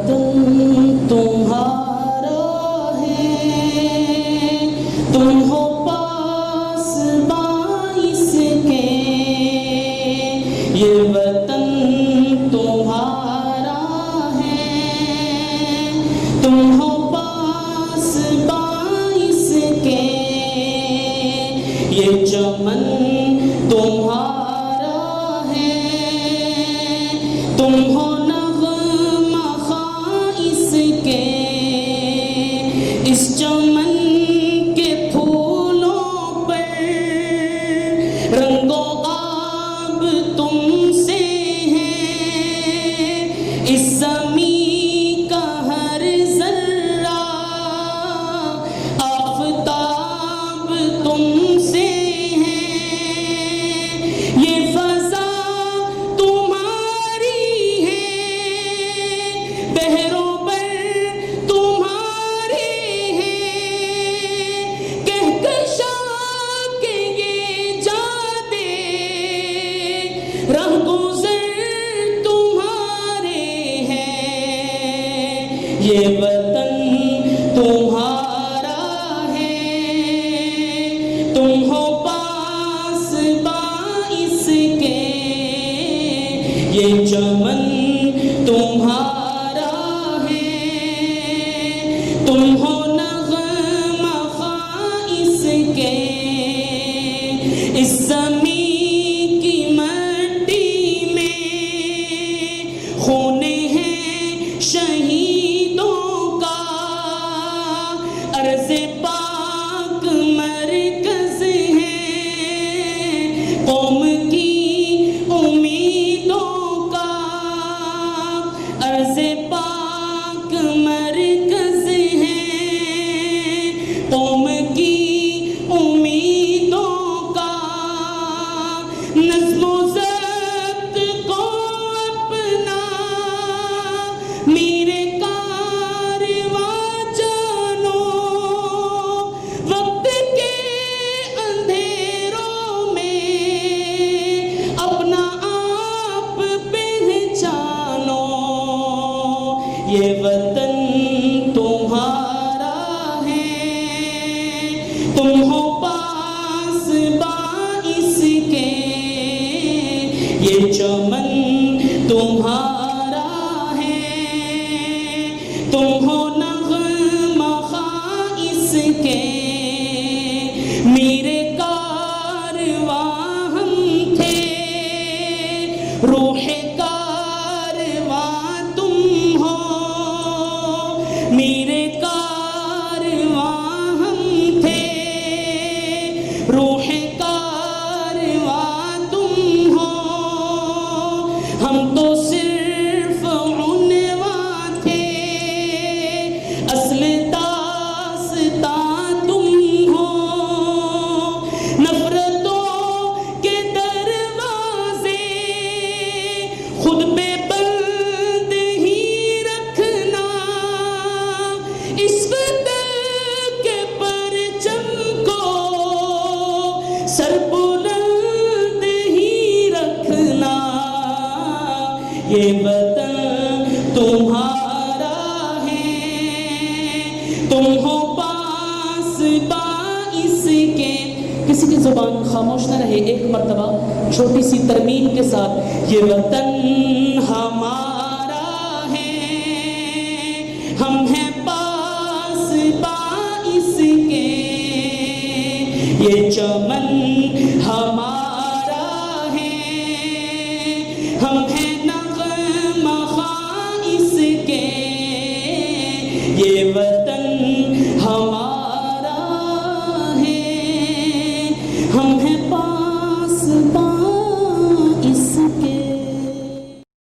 وطن تمہارا ہے، تم ہو پاس باعث کے، یہ وطن تمہارا ہے، تم ہو پاس باعث کے، یہ چمن تمہارا ہے، تم ہو نغمہ خائص کے، اس چمن کے پھولوں پر رنگ و آب تم سے ہے، اس زمین کا ہر ذرہ آفتاب تم سے ہے، یہ فضا تمہاری ہے، بحر و بر تمہارے ہیں، کہکشاں کے یہ جادے رہ گزر تمہارے ہیں، یہ وطن تمہارا ہے، تم ہو پاس باعث کے، یہ چمن تمہارا ہے، تم ہو نغمہ خائص کے، اس زمین کی مٹی میں خون ہے شہیدوں کا، عرض پاک مرکز ہے قوم کی امیدوں کا، عرض پاک مرکز ہے قوم کی امیدوں کا، نظم و ضبط کو اپنا میرے کارواں جانو، وقت کے اندھیروں میں اپنا آپ پہچانو، یہ وطن تمہارا ہے، تم ہو پاس باعث کے، یہ چمن تمہارا ہے، تم ہو نغمہ خائص کے، میرے کارواں ہم تھے، روح کارواں تم ہو، میرے کارواں ہم تھے، روح کارواں تم ہو، ہم تو صرف عنواں تھے، اصل داستاں تم ہو، نفرتوں کے دروازے خود پہ بند ہی رکھنا، اس وطن کے پرچم کو سر بلند ہی رکھنا، یہ وطن تمہارا ہے، تم ہو پاس باعث کے، کسی کی زبان خاموش نہ رہے، ایک مرتبہ چھوٹی سی ترمیم کے ساتھ، یہ وطن ہمارا ہے، ہم ہیں پاس باعث کے، یہ چمن